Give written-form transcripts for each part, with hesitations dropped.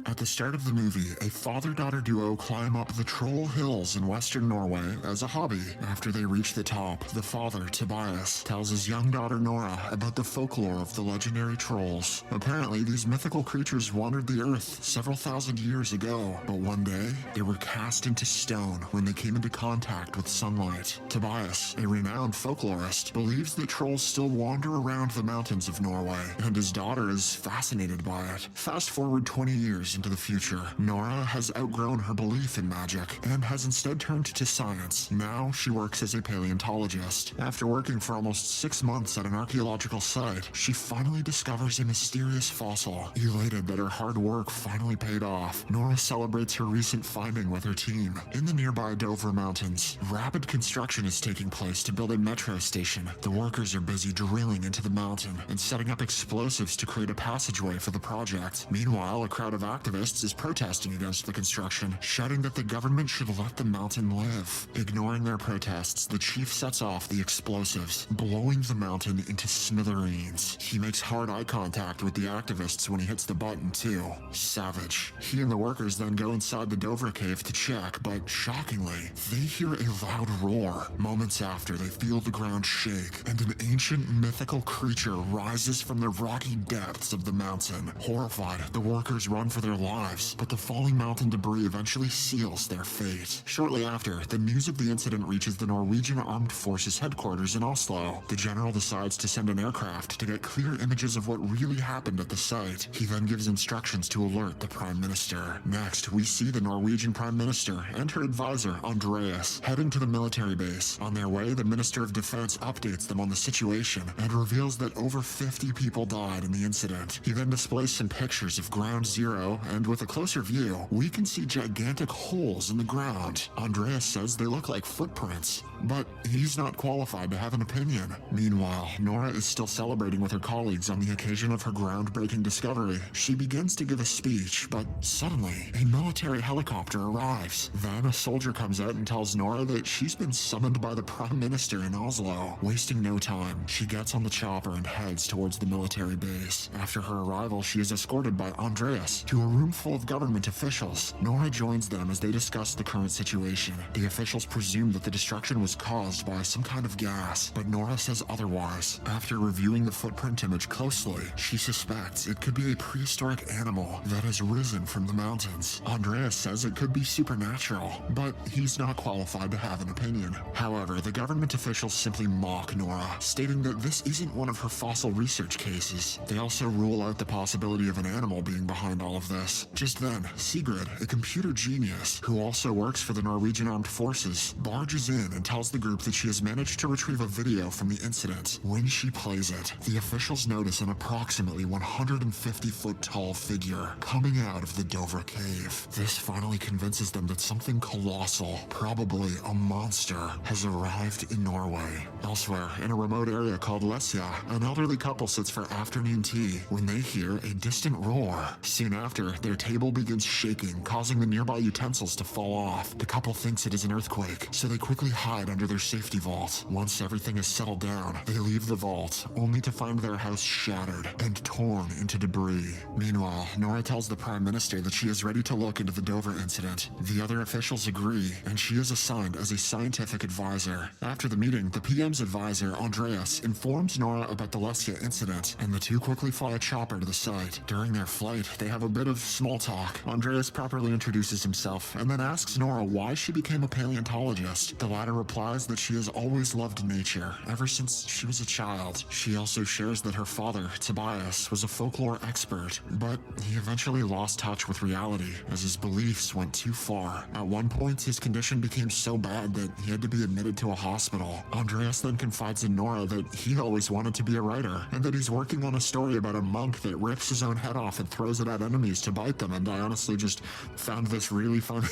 At the start of the movie, a father-daughter duo climb up the Troll Hills in western Norway as a hobby. After they reach the top, the father, Tobias, tells his young daughter Nora about the folklore of the legendary trolls. Apparently, these mythical creatures wandered the earth several thousand years ago, but one day, they were cast into stone when they came into contact with sunlight. Tobias, a renowned folklorist, believes that trolls still wander around the mountains of Norway, and his daughter is fascinated by it. Fast forward 20 years into the future, Nora has outgrown her belief in magic and has instead turned to science. Now she works as a paleontologist. After working for almost 6 months at an archaeological site, she finally discovers a mysterious fossil. Elated that her hard work finally paid off, Nora celebrates her recent finding with her team. In the nearby Dovre Mountains, rapid construction is taking place to build a metro station. The workers are busy drilling into the mountain and setting up explosives to create a passageway for the project. Meanwhile, a crowd of activists is protesting against the construction, shouting that the government should let the mountain live. Ignoring their protests, the chief sets off the explosives, blowing the mountain into smithereens. He makes hard eye contact with the activists when he hits the button too. Savage. He and the workers then go inside the Dovre cave to check, but shockingly, they hear a loud roar. Moments after, they feel the ground shake, and an ancient mythical creature rises from the rocky depths of the mountain. Horrified, the workers run for their lives, but the falling mountain debris eventually seals their fate. Shortly after, the news of the incident reaches the Norwegian Armed Forces headquarters in Oslo. The general decides to send an aircraft to get clear images of what really happened at the site. He then gives instructions to alert the Prime Minister. Next, we see the Norwegian Prime Minister and her advisor, Andreas, heading to the military base. On their way, the Minister of Defense updates them on the situation and reveals that over 50 people died in the incident. He then displays some pictures of Ground Zero, and with a closer view, we can see gigantic holes in the ground. Andreas says they look like footprints, but he's not qualified to have an opinion. Meanwhile, Nora is still celebrating with her colleagues on the occasion of her groundbreaking discovery. She begins to give a speech, but suddenly, a military helicopter arrives. Then a soldier comes out and tells Nora that she's been summoned by the Prime Minister in Oslo. Wasting no time, she gets on the chopper and heads towards the military base. After her arrival, she is escorted by Andreas to a room full of government officials. Nora joins them as they discuss the current situation. The officials presume that the destruction was caused by some kind of gas, but Nora says otherwise. After reviewing the footprint image closely, she suspects it could be a prehistoric animal that has risen from the mountains. Andreas says it could be supernatural, but he's not qualified to have an opinion. However, the government officials simply mock Nora, stating that this isn't one of her fossil research cases. They also rule out the possibility of an animal being behind all of this. Just then, Sigrid, a computer genius who also works for the Norwegian Armed Forces, barges in and tells the group that she has managed to retrieve a video from the incident. When she plays it, the officials notice an approximately 150-foot tall figure coming out of the Dovre cave. This finally convinces them that something colossal, probably a monster, has arrived in Norway. Elsewhere, in a remote area called Lesia, an elderly couple sits for afternoon tea when they hear a distant roar. Soon after, their table begins shaking, causing the nearby utensils to fall off. The couple thinks it is an earthquake, so they quickly hide under their safety vault. Once everything is settled down, they leave the vault, only to find their house shattered and torn into debris. Meanwhile, Nora tells the Prime Minister that she is ready to look into the Dovre incident. The other officials agree, and she is assigned as a scientific advisor. After the meeting, the PM's advisor, Andreas, informs Nora about the Lesia incident, and the two quickly fly a chopper to the site. During their flight, they have a bit of small talk. Andreas properly introduces himself, and then asks Nora why she became a paleontologist. The latter replies that she has always loved nature, ever since she was a child. She also shares that her father, Tobias, was a folklore expert, but he eventually lost touch with reality as his beliefs went too far. At one point, his condition became so bad that he had to be admitted to a hospital. Andreas then confides in Nora that he always wanted to be a writer, and that he's working on a story about a monk that rips his own head off and throws it at enemies to bite them, and I honestly just found this really funny.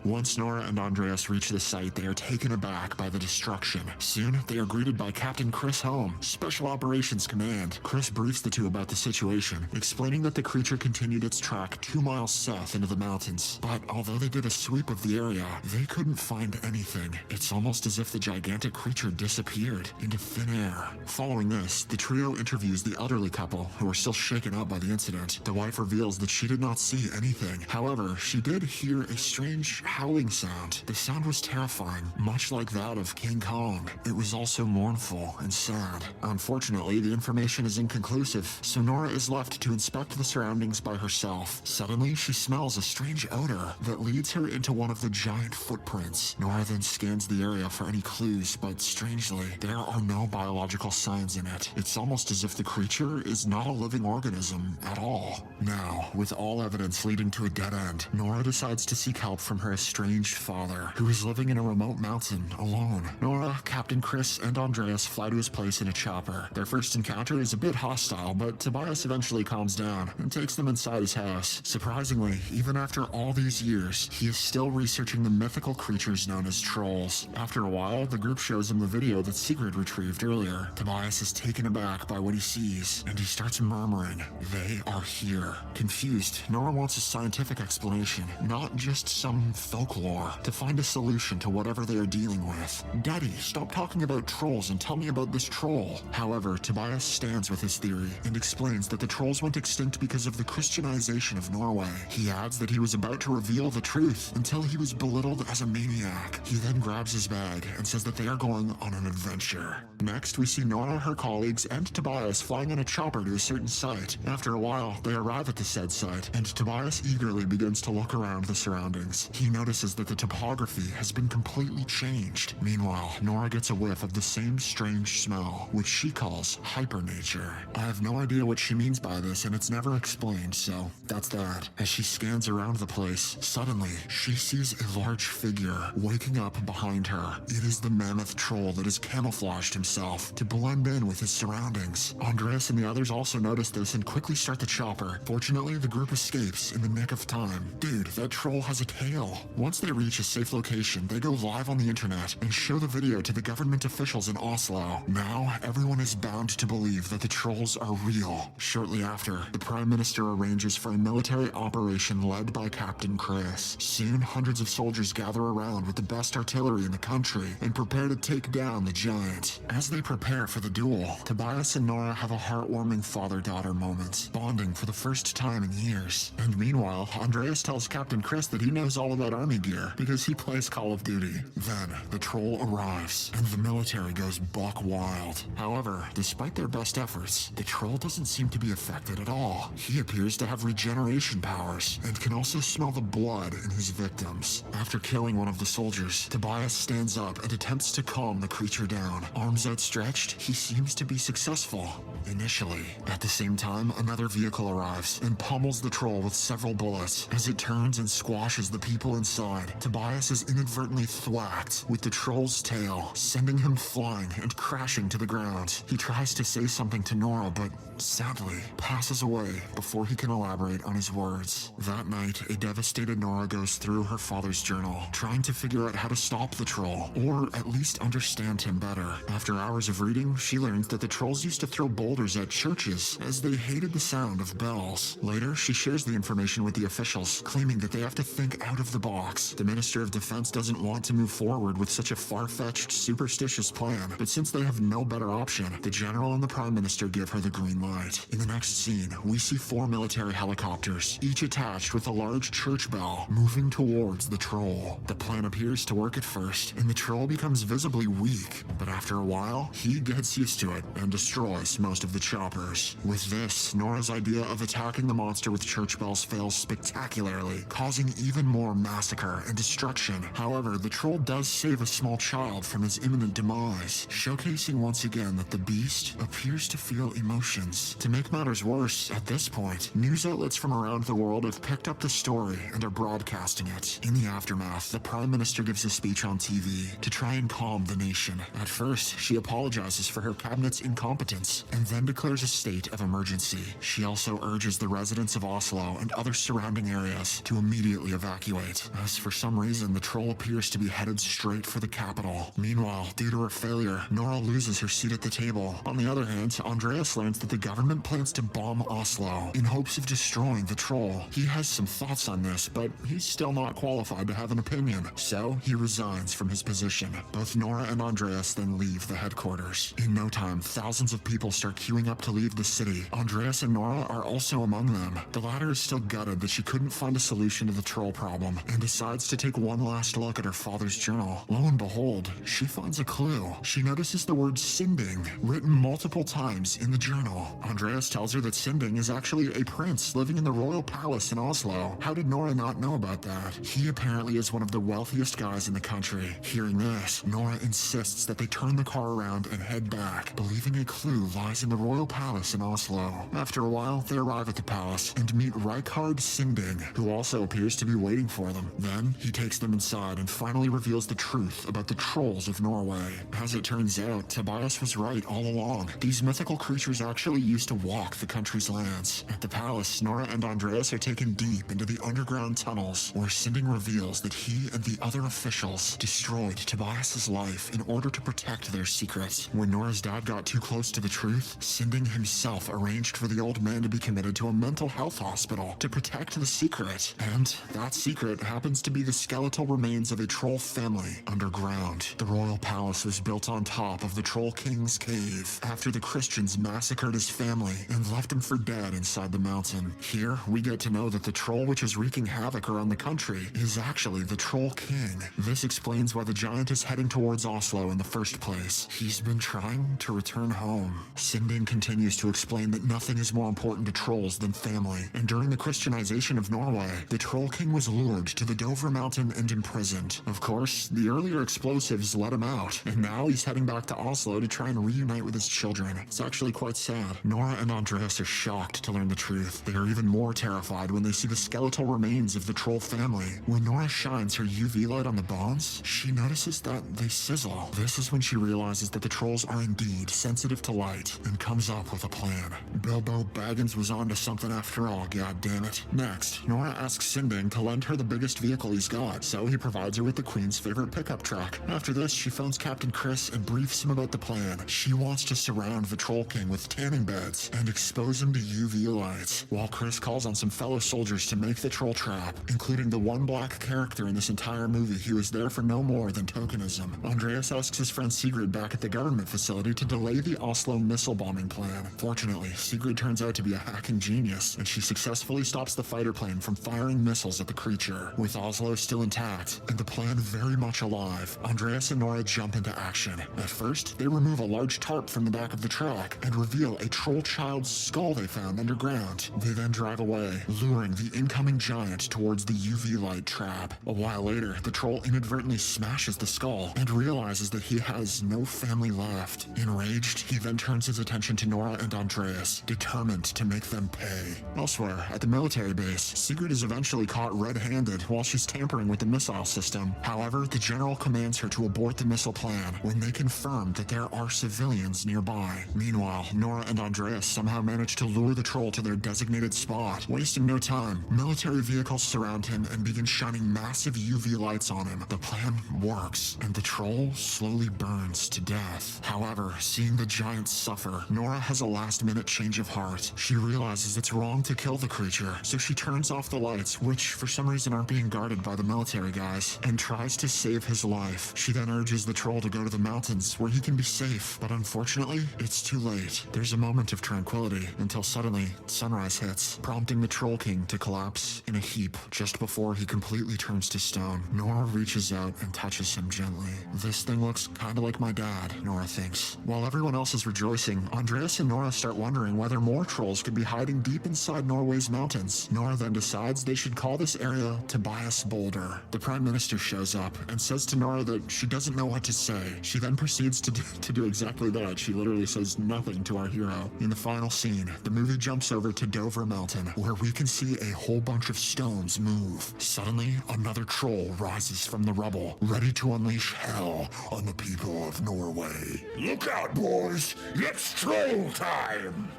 Once Nora and Andreas reach the site, they are taken aback aback by the destruction. Soon, they are greeted by Captain Chris Holm, Special Operations Command. Chris briefs the two about the situation, explaining that the creature continued its track 2 miles south into the mountains. But although they did a sweep of the area, they couldn't find anything. It's almost as if the gigantic creature disappeared into thin air. Following this, the trio interviews the elderly couple, who are still shaken up by the incident. The wife reveals that she did not see anything. However, she did hear a strange howling sound. The sound was terrifying, much like that of King Kong. It was also mournful and sad. Unfortunately, the information is inconclusive, so Nora is left to inspect the surroundings by herself. Suddenly, she smells a strange odor that leads her into one of the giant footprints. Nora then scans the area for any clues, but strangely, there are no biological signs in it. It's almost as if the creature is not a living organism at all. Now, with all evidence leading to a dead end, Nora decides to seek help from her estranged father, who is living in a remote mountain alone. Nora, Captain Chris, and Andreas fly to his place in a chopper. Their first encounter is a bit hostile, but Tobias eventually calms down and takes them inside his house. Surprisingly, even after all these years, he is still researching the mythical creatures known as trolls. After a while, the group shows him the video that Sigrid retrieved earlier. Tobias is taken aback by what he sees, and he starts murmuring, "They are here." Confused, Nora wants a scientific explanation, not just some folklore, to find a solution to whatever they are dealing with. "Daddy, stop talking about trolls and tell me about this troll." However, Tobias stands with his theory and explains that the trolls went extinct because of the Christianization of Norway. He adds that he was about to reveal the truth until he was belittled as a maniac. He then grabs his bag and says that they are going on an adventure. Next, we see Nora, her colleagues, and Tobias flying in a chopper to a certain site. After a while, they arrive at the said site, and Tobias eagerly begins to look around the surroundings. He notices that the topography has been completely changed. Meanwhile, Nora gets a whiff of the same strange smell, which she calls hypernature. I have no idea what she means by this, and it's never explained, so that's that. As she scans around the place, suddenly, she sees a large figure waking up behind her. It is the mammoth troll that has camouflaged himself to blend in with his surroundings. Andreas and the others also notice this and quickly start the chopper. Fortunately, the group escapes in the nick of time. Dude, that troll has a tail. Once they reach a safe location, they go live on the internet and show the video to the government officials in Oslo. Now, everyone is bound to believe that the trolls are real. Shortly after, the Prime Minister arranges for a military operation led by Captain Chris. Soon, hundreds of soldiers gather around with the best artillery in the country and prepare to take down the giant. As they prepare for the duel, Tobias and Nora have a heartwarming father-daughter moment, bonding for the first time in years. And meanwhile, Andreas tells Captain Chris that he knows all about army gear because he plays Call of Duty. Then, the troll arrives, and the military goes buck wild. However, despite their best efforts, the troll doesn't seem to be affected at all. He appears to have regeneration powers, and can also smell the blood in his victims. After killing one of the soldiers, Tobias stands up and attempts to calm the creature down. Arms outstretched, he seems to be successful. Initially. At the same time, another vehicle arrives and pummels the troll with several bullets. As it turns and squashes the people inside, Tobias is inadvertently thwacked with the troll's tail, sending him flying and crashing to the ground. He tries to say something to Nora, but sadly passes away before he can elaborate on his words. That night, a devastated Nora goes through her father's journal, trying to figure out how to stop the troll, or at least understand him better. After hours of reading, she learns that the trolls used to throw boulders at churches, as they hated the sound of bells. Later, she shares the information with the officials, claiming that they have to think out of the box. The Minister of Defense doesn't want to move forward with such a far-fetched, superstitious plan, but since they have no better option, the General and the Prime Minister give her the green light. In the next scene, we see 4 military helicopters, each attached with a large church bell, moving towards the troll. The plan appears to work at first, and the troll becomes visibly weak, but after a while, he gets used to it and destroys most of the choppers. With this, Nora's idea of attacking the monster with church bells fails spectacularly, causing even more massacre and destruction. However, the troll does save a small child from his imminent demise, showcasing once again that the beast appears to feel emotions. To make matters worse, at this point, news outlets from around the world have picked up the story and are broadcasting it. In the aftermath, the Prime Minister gives a speech on TV to try and calm the nation. At first, she apologizes for her cabinet's incompetence and then declares a state of emergency. She also urges the residents of Oslo and other surrounding areas to immediately evacuate, as for some reason the troll appears to be headed straight right for the capital. Meanwhile, due to her failure, Nora loses her seat at the table. On the other hand, Andreas learns that the government plans to bomb Oslo in hopes of destroying the troll. He has some thoughts on this, but he's still not qualified to have an opinion, so he resigns from his position. Both Nora and Andreas then leave the headquarters. In no time, thousands of people start queuing up to leave the city. Andreas and Nora are also among them. The latter is still gutted that she couldn't find a solution to the troll problem and decides to take one last look at her father's journal. Lo and behold, she finds a clue. She notices the word Sinding written multiple times in the journal. Andreas tells her that Sinding is actually a prince living in the royal palace in Oslo. How did Nora not know about that? He apparently is one of the wealthiest guys in the country. Hearing this, Nora insists that they turn the car around and head back, believing a clue lies in the royal palace in Oslo. After a while, they arrive at the palace and meet Reichardt Sinding, who also appears to be waiting for them. Then, he takes them inside and finally reveals the truth about the trolls of Norway. As it turns out, Tobias was right all along. These mythical creatures actually used to walk the country's lands. At the palace, Nora and Andreas are taken deep into the underground tunnels, where Sinding reveals that he and the other officials destroyed Tobias's life in order to protect their secrets. When Nora's dad got too close to the truth, Sinding himself arranged for the old man to be committed to a mental health hospital to protect the secret. And that secret happens to be the skeletal remains of a troll family underground. The royal palace was built on top of the Troll King's cave after the Christians massacred his family and left him for dead inside the mountain. Here, we get to know that the troll which is wreaking havoc around the country is actually the Troll King. This explains why the giant is heading towards Oslo in the first place. He's been trying to return home. Sinding continues to explain that nothing is more important to trolls than family, and during the Christianization of Norway, the Troll King was lured to the Dovre Mountain and imprisoned. Of course, the earlier explosives let him out, and now he's heading back to Oslo to try and reunite with his children. It's actually quite sad. Nora and Andreas are shocked to learn the truth. They are even more terrified when they see the skeletal remains of the troll family. When Nora shines her UV light on the bones, she notices that they sizzle. This is when she realizes that the trolls are indeed sensitive to light and comes up with a plan. Bilbo Baggins was onto something after all, goddammit. Next, Nora asks Sinding to lend her the biggest vehicle he's got, so he provides her with the Queen's favorite pickup truck. After this, she phones Captain Chris and briefs him about the plan. She wants to surround the Troll King with tanning beds and expose him to UV lights, while Chris calls on some fellow soldiers to make the troll trap, including the one black character in this entire movie who is there for no more than tokenism. Andreas asks his friend Sigrid back at the government facility to delay the Oslo missile bombing plan. Fortunately, Sigrid turns out to be a hacking genius, and she successfully stops the fighter plane from firing missiles at the creature. With Oslo still intact, and the plan very much alive, Andreas and Nora jump into action. At first, they remove a large tarp from the back of the truck and reveal a troll child's skull they found underground. They then drive away, luring the incoming giant towards the UV light trap. A while later, the troll inadvertently smashes the skull and realizes that he has no family left. Enraged, he then turns his attention to Nora and Andreas, determined to make them pay. Elsewhere, at the military base, Sigrid is eventually caught red-handed while she's tampering with the missile system. However, the general commands her to abort the missile plan when they confirm that there are civilians nearby. Meanwhile, Nora and Andreas somehow manage to lure the troll to their designated spot. Wasting no time, military vehicles surround him and begin shining massive UV lights on him. The plan works, and the troll slowly burns to death. However, seeing the giant suffer, Nora has a last-minute change of heart. She realizes it's wrong to kill the creature, so she turns off the lights, which for some reason aren't being guarded by the military guys, and tries to save his life. She then urges the troll to go to the mountains where he can be safe, but unfortunately, it's too late. There's a moment of tranquility until suddenly sunrise hits, prompting the Troll King to collapse in a heap just before he completely turns to stone. Nora reaches out and touches him gently. This thing looks kinda like my dad, Nora thinks. While everyone else is rejoicing, Andreas and Nora start wondering whether more trolls could be hiding deep inside Norway's mountains. Nora then decides they should call this area Tobias Boulder. The Prime Minister shows up and says to Nora that she doesn't know what to say. She then proceeds to do exactly that. She literally says nothing to our hero. In the final scene, the movie jumps over to Dovre Mountain, where we can see a whole bunch of stones move. Suddenly, another troll rises from the rubble, ready to unleash hell on the people of Norway. Look out, boys! It's troll time!